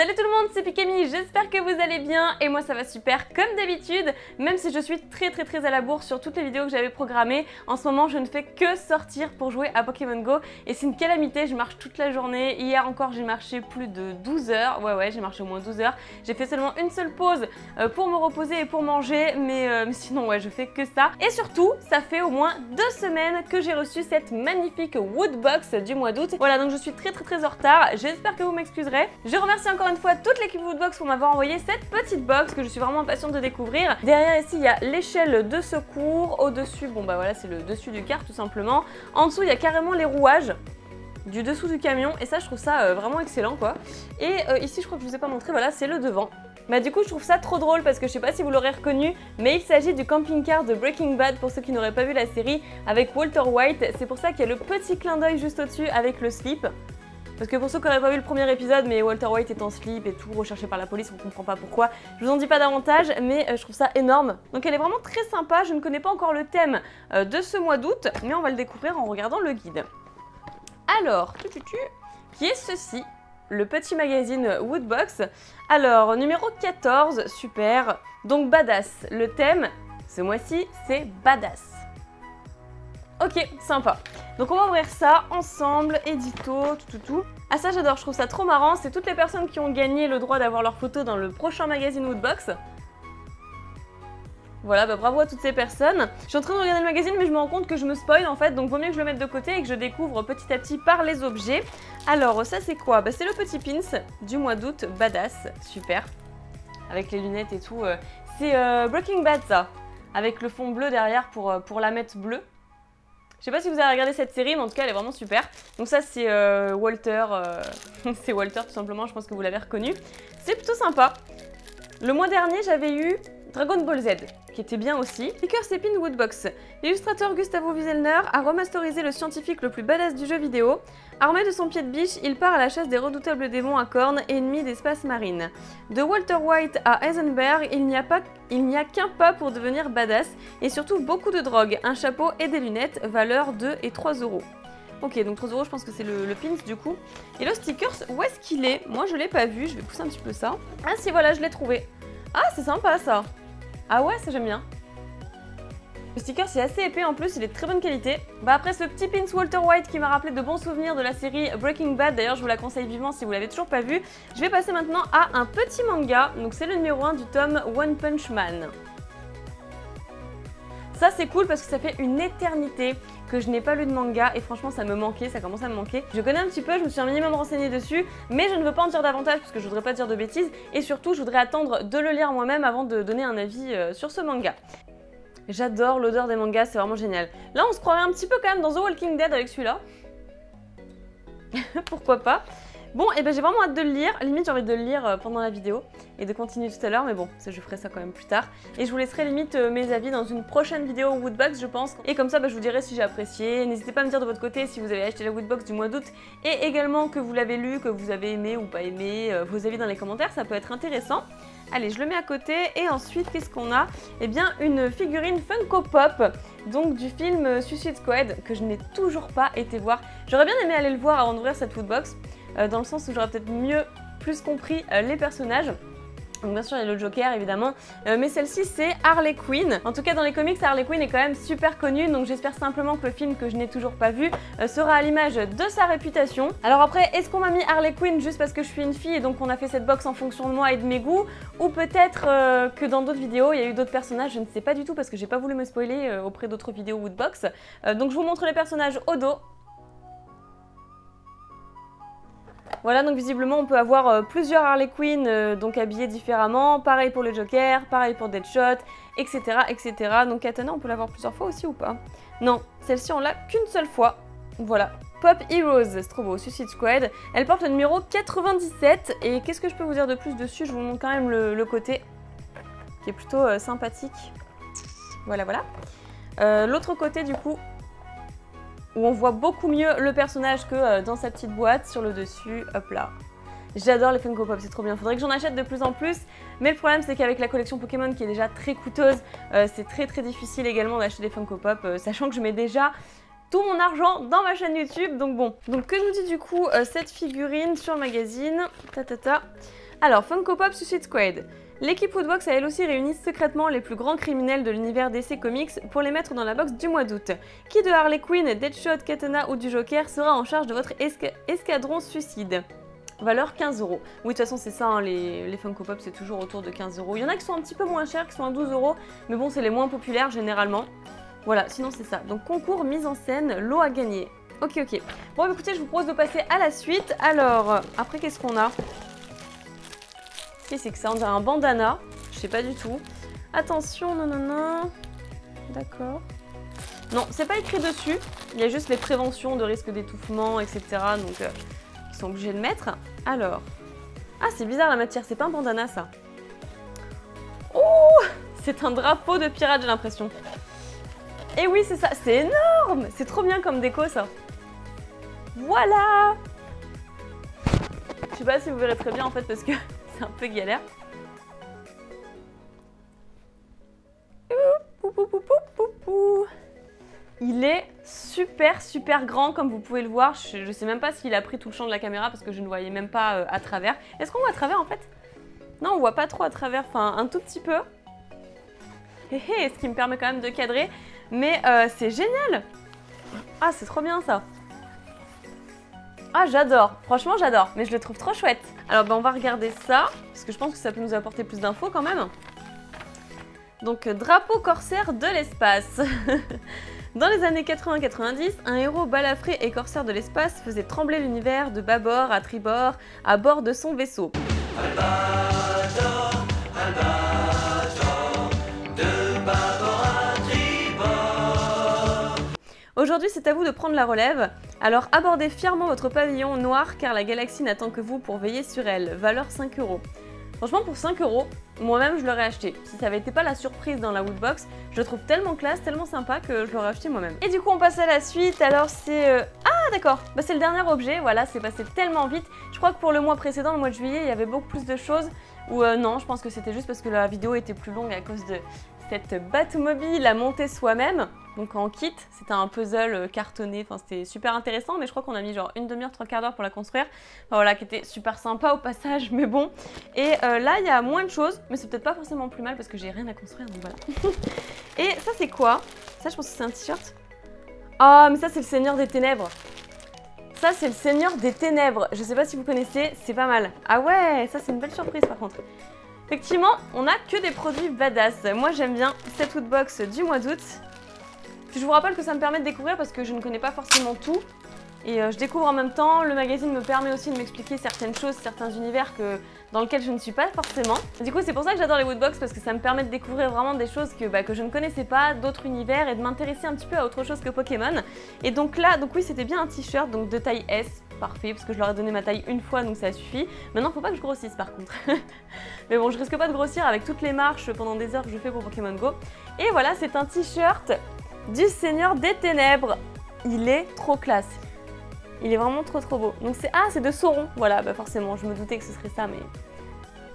Salut tout le monde, c'est Pikami, j'espère que vous allez bien et moi ça va super comme d'habitude, même si je suis très à la bourre sur toutes les vidéos que j'avais programmées. En ce moment je ne fais que sortir pour jouer à Pokémon Go et c'est une calamité, je marche toute la journée. Hier encore j'ai marché plus de 12 heures, ouais j'ai marché au moins 12 heures. J'ai fait seulement une seule pause pour me reposer et pour manger, mais sinon ouais je fais que ça. Et surtout ça fait au moins 2 semaines que j'ai reçu cette magnifique Woodbox du mois d'août. Voilà, donc je suis très en retard, j'espère que vous m'excuserez. Je remercie encore une fois toute l'équipe Woodbox pour m'avoir envoyé cette petite box que je suis vraiment impatiente de découvrir. Derrière ici il y a l'échelle de secours, au-dessus bon bah voilà c'est le dessus du car tout simplement. En dessous il y a carrément les rouages du dessous du camion et ça je trouve ça vraiment excellent quoi. Et ici je crois que je vous ai pas montré, voilà c'est le devant. Bah du coup je trouve ça trop drôle parce que je sais pas si vous l'aurez reconnu, mais il s'agit du camping-car de Breaking Bad pour ceux qui n'auraient pas vu la série avec Walter White. C'est pour ça qu'il y a le petit clin d'œil juste au-dessus avec le slip. Parce que pour ceux qui n'auraient pas vu le premier épisode, mais Walter White est en slip et tout, recherché par la police, on comprend pas pourquoi. Je vous en dis pas davantage, mais je trouve ça énorme. Donc elle est vraiment très sympa, je ne connais pas encore le thème de ce mois d'août, mais on va le découvrir en regardant le guide. Alors, qui est ceci, le petit magazine Woodbox. Alors, numéro 14, super. Donc badass, le thème, ce mois-ci, c'est badass. Ok, sympa. Donc on va ouvrir ça ensemble, édito, tout. Ah ça j'adore, je trouve ça trop marrant, c'est toutes les personnes qui ont gagné le droit d'avoir leur photo dans le prochain magazine Woodbox. Voilà, bah bravo à toutes ces personnes. Je suis en train de regarder le magazine mais je me rends compte que je me spoil en fait, donc vaut mieux que je le mette de côté et que je découvre petit à petit par les objets. Alors ça c'est quoi? Bah c'est le petit pins du mois d'août, badass, super. Avec les lunettes et tout. C'est Breaking Bad ça, avec le fond bleu derrière pour la mettre bleue. Je sais pas si vous avez regardé cette série, mais en tout cas elle est vraiment super. Donc ça c'est Walter, c'est Walter tout simplement, je pense que vous l'avez reconnu. C'est plutôt sympa. Le mois dernier j'avais eu Dragon Ball Z, qui était bien aussi. Sticker Sepin Woodbox. L'illustrateur Gustavo Wieselner a remasterisé le scientifique le plus badass du jeu vidéo. Armé de son pied de biche, il part à la chasse des redoutables démons à cornes, ennemis d'espace marine. De Walter White à Heisenberg, il n'y a qu'un pas pour devenir badass, et surtout beaucoup de drogue, un chapeau et des lunettes, valeur 2 et 3 €. Ok, donc 3 € je pense que c'est le pins du coup. Et le sticker, où est-ce qu'il est? Moi je l'ai pas vu, je vais pousser un petit peu ça. Ah si voilà, je l'ai trouvé. Ah c'est sympa ça. Ah ouais, ça j'aime bien. Le sticker c'est assez épais en plus, il est de très bonne qualité. Bah après ce petit pins Walter White qui m'a rappelé de bons souvenirs de la série Breaking Bad, d'ailleurs je vous la conseille vivement si vous l'avez toujours pas vu. Je vais passer maintenant à un petit manga, donc c'est le numéro 1 du tome One Punch Man. Ça c'est cool parce que ça fait une éternité que je n'ai pas lu de manga et franchement ça me manquait, ça commence à me manquer. Je connais un petit peu, je me suis un minimum renseignée dessus, mais je ne veux pas en dire davantage parce que je voudrais pas dire de bêtises et surtout je voudrais attendre de le lire moi-même avant de donner un avis sur ce manga. J'adore l'odeur des mangas, c'est vraiment génial. Là on se croirait un petit peu quand même dans The Walking Dead avec celui-là. Pourquoi pas. Bon, et ben j'ai vraiment hâte de le lire, limite j'ai envie de le lire pendant la vidéo et de continuer tout à l'heure, mais bon, ça, je ferai ça quand même plus tard. Et je vous laisserai limite mes avis dans une prochaine vidéo Woodbox, je pense. Et comme ça, bah, je vous dirai si j'ai apprécié. N'hésitez pas à me dire de votre côté si vous avez acheté la Woodbox du mois d'août et également que vous l'avez lu, que vous avez aimé ou pas aimé, vos avis dans les commentaires, ça peut être intéressant. Allez, je le mets à côté et ensuite, qu'est-ce qu'on a? Eh bien, une figurine Funko Pop, donc du film Suicide Squad, que je n'ai toujours pas été voir. J'aurais bien aimé aller le voir avant d'ouvrir cette Woodbox, dans le sens où j'aurais peut-être plus compris les personnages. Donc bien sûr il y a le Joker évidemment, mais celle-ci c'est Harley Quinn. En tout cas dans les comics Harley Quinn est quand même super connue, donc j'espère simplement que le film que je n'ai toujours pas vu sera à l'image de sa réputation. Alors après, est-ce qu'on m'a mis Harley Quinn juste parce que je suis une fille et donc on a fait cette box en fonction de moi et de mes goûts, ou peut-être que dans d'autres vidéos il y a eu d'autres personnages, je ne sais pas du tout parce que j'ai pas voulu me spoiler auprès d'autres vidéos Woodbox. Donc je vous montre les personnages au dos. Voilà, donc visiblement on peut avoir plusieurs Harley Quinn donc habillés différemment, pareil pour le Joker, pareil pour Deadshot, etc. Donc Katana on peut l'avoir plusieurs fois aussi ou pas? Non, celle-ci on l'a qu'une seule fois, voilà. Pop Heroes, c'est trop beau, Suicide Squad, elle porte le numéro 97 et qu'est-ce que je peux vous dire de plus dessus? Je vous montre quand même le côté qui est plutôt sympathique, voilà. L'autre côté du coup, où on voit beaucoup mieux le personnage que dans sa petite boîte sur le dessus, hop là. J'adore les Funko Pop, c'est trop bien. Faudrait que j'en achète de plus en plus, mais le problème c'est qu'avec la collection Pokémon qui est déjà très coûteuse, c'est très difficile également d'acheter des Funko Pop, sachant que je mets déjà tout mon argent dans ma chaîne YouTube, donc bon. Donc que nous dit du coup cette figurine sur le magazine? Alors, Funko Pop Suicide Squad. L'équipe Woodbox a elle aussi réuni secrètement les plus grands criminels de l'univers DC Comics pour les mettre dans la box du mois d'août. Qui de Harley Quinn, Deadshot, Katana ou du Joker sera en charge de votre escadron suicide? Valeur 15 €. Oui, de toute façon, c'est ça, hein, les Funko Pop, c'est toujours autour de 15 €. Il y en a qui sont un petit peu moins chers, qui sont à 12 €, mais bon, c'est les moins populaires généralement. Voilà, sinon c'est ça. Donc, concours, mise en scène, lot à gagner. Ok. Bon, écoutez, je vous propose de passer à la suite. Alors, après, qu'est-ce qu'on a? C'est que ça, on dirait un bandana. Je sais pas du tout. Attention, non. D'accord. Non, c'est pas écrit dessus. Il y a juste les préventions de risque d'étouffement, etc. Donc, ils sont obligés de mettre. Alors. Ah, c'est bizarre la matière. C'est pas un bandana, ça. Oh, c'est un drapeau de pirate, j'ai l'impression. Et oui, c'est ça. C'est énorme. C'est trop bien comme déco, ça. Voilà. Je sais pas si vous verrez très bien, en fait, parce que c'est un peu galère. Il est super grand comme vous pouvez le voir. Je sais même pas s'il a pris tout le champ de la caméra parce que je ne voyais même pas à travers. Est-ce qu'on voit à travers en fait? Non, on voit pas trop à travers, enfin un tout petit peu. Ce qui me permet quand même de cadrer. Mais c'est génial. Ah, c'est trop bien ça. Ah, j'adore, franchement j'adore, mais je le trouve trop chouette. Alors on va regarder ça, parce que je pense que ça peut nous apporter plus d'infos quand même. Donc drapeau corsaire de l'espace. Dans les années 80-90, un héros balafré et corsaire de l'espace faisait trembler l'univers de bâbord à tribord à bord de son vaisseau. Albador, de bâbord à tribord. Aujourd'hui, c'est à vous de prendre la relève. Alors abordez fièrement votre pavillon noir car la galaxie n'attend que vous pour veiller sur elle. Valeur 5 €. Franchement, pour 5 €, moi-même je l'aurais acheté. Si ça avait été pas la surprise dans la Woodbox, je le trouve tellement classe, tellement sympa que je l'aurais acheté moi-même. Et du coup, on passe à la suite. Alors c'est... Ah d'accord, bah, c'est le dernier objet. Voilà, c'est passé tellement vite. Je crois que pour le mois précédent, le mois de juillet, il y avait beaucoup plus de choses. Ou non, je pense que c'était juste parce que la vidéo était plus longue à cause de cette Batmobile à monter soi-même. Donc en kit, c'était un puzzle cartonné, enfin c'était super intéressant, mais je crois qu'on a mis genre une demi-heure, 3/4 d'heure pour la construire. Enfin voilà, qui était super sympa au passage, mais bon. Et là, il y a moins de choses, mais c'est peut-être pas forcément plus mal parce que j'ai rien à construire, donc voilà. Et ça, c'est quoi? Ça, je pense que c'est un t-shirt. Ah, mais ça, c'est le Seigneur des Ténèbres. Ça, c'est le Seigneur des Ténèbres. Je sais pas si vous connaissez, c'est pas mal. Ah ouais, ça, c'est une belle surprise par contre. Effectivement, on n'a que des produits badass. Moi, j'aime bien cette Woodbox du mois d'août. Je vous rappelle que ça me permet de découvrir parce que je ne connais pas forcément tout. Et je découvre en même temps, le magazine me permet aussi de m'expliquer certaines choses, certains univers dans lesquels je ne suis pas forcément. Du coup, c'est pour ça que j'adore les Woodbox parce que ça me permet de découvrir vraiment des choses que je ne connaissais pas, d'autres univers et de m'intéresser un petit peu à autre chose que Pokémon. Et donc là, oui, c'était bien un t-shirt donc de taille S, parfait, parce que je leur ai donné ma taille une fois donc ça suffit. Maintenant, faut pas que je grossisse par contre. Mais bon, je risque pas de grossir avec toutes les marches pendant des heures que je fais pour Pokémon Go. Et voilà, c'est un t-shirt du Seigneur des Ténèbres. Il est trop classe. Il est vraiment trop beau. Donc c'est... Ah, c'est de Sauron. Voilà, bah forcément, je me doutais que ce serait ça, mais...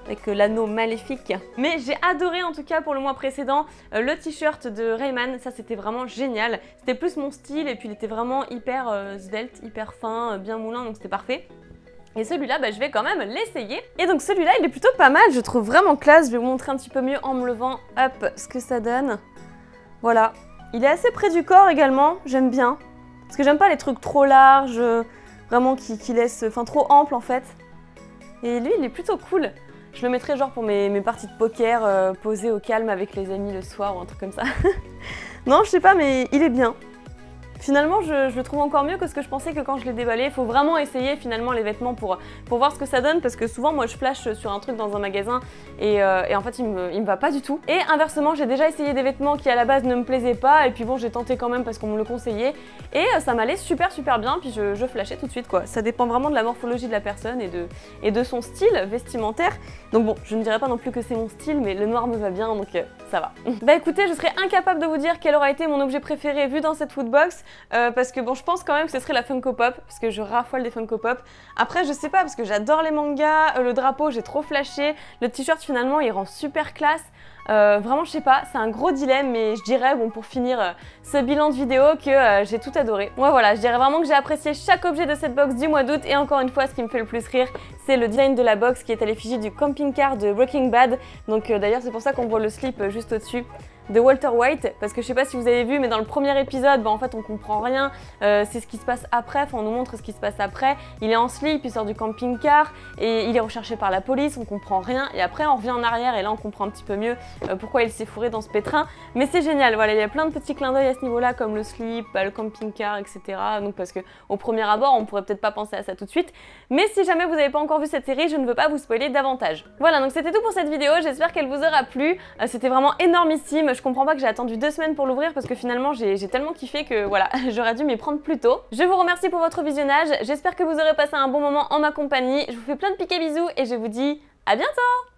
avec l'anneau maléfique. Mais j'ai adoré en tout cas pour le mois précédent le t-shirt de Rayman. Ça, c'était vraiment génial. C'était plus mon style et puis il était vraiment hyper svelte, hyper fin, bien moulin, donc c'était parfait. Et celui-là, je vais quand même l'essayer. Et donc celui-là, il est plutôt pas mal. Je trouve vraiment classe. Je vais vous montrer un petit peu mieux en me levant. Hop, ce que ça donne. Voilà. Il est assez près du corps également, j'aime bien. Parce que j'aime pas les trucs trop larges, vraiment qui laissent... Enfin, trop ample en fait. Et lui, il est plutôt cool. Je le mettrais genre pour mes parties de poker, posées au calme avec les amis le soir ou un truc comme ça. Non, je sais pas, mais il est bien. Finalement, je le trouve encore mieux que ce que je pensais que quand je l'ai déballé. Il faut vraiment essayer finalement les vêtements pour voir ce que ça donne parce que souvent, moi, je flash sur un truc dans un magasin et en fait, il me va pas du tout. Et inversement, j'ai déjà essayé des vêtements qui à la base ne me plaisaient pas et puis bon, j'ai tenté quand même parce qu'on me le conseillait et ça m'allait super bien puis je flashais tout de suite quoi. Ça dépend vraiment de la morphologie de la personne et de son style vestimentaire. Donc bon, je ne dirais pas non plus que c'est mon style, mais le noir me va bien donc ça va. Bah écoutez, je serais incapable de vous dire quel aura été mon objet préféré vu dans cette Woodbox. parce que bon, je pense quand même que ce serait la Funko Pop, parce que je raffole des Funko Pop. Après, je sais pas, parce que j'adore les mangas, le drapeau, j'ai trop flashé, le t-shirt finalement, il rend super classe. Vraiment, je sais pas, c'est un gros dilemme, mais je dirais, bon, pour finir ce bilan de vidéo, que j'ai tout adoré. Ouais, voilà, je dirais vraiment que j'ai apprécié chaque objet de cette box du mois d'août, et encore une fois, ce qui me fait le plus rire, c'est le design de la box qui est à l'effigie du camping-car de Breaking Bad. Donc d'ailleurs, c'est pour ça qu'on voit le slip juste au-dessus de Walter White, parce que je sais pas si vous avez vu, mais dans le premier épisode, bah, en fait on comprend rien, c'est ce qui se passe après, enfin on nous montre ce qui se passe après. Il est en slip, il sort du camping-car et il est recherché par la police, on comprend rien, et après on revient en arrière et là on comprend un petit peu mieux pourquoi il s'est fourré dans ce pétrin. Mais c'est génial, voilà, il y a plein de petits clins d'œil à ce niveau-là, comme le slip, le camping-car, etc. Donc parce que au premier abord, on pourrait peut-être pas penser à ça tout de suite, mais si jamais vous n'avez pas encore vu cette série, je ne veux pas vous spoiler davantage. Voilà, donc c'était tout pour cette vidéo, j'espère qu'elle vous aura plu. C'était vraiment énormissime. Je comprends pas que j'ai attendu 2 semaines pour l'ouvrir parce que finalement j'ai tellement kiffé que voilà, j'aurais dû m'y prendre plus tôt. Je vous remercie pour votre visionnage, j'espère que vous aurez passé un bon moment en ma compagnie. Je vous fais plein de piquets bisous et je vous dis à bientôt!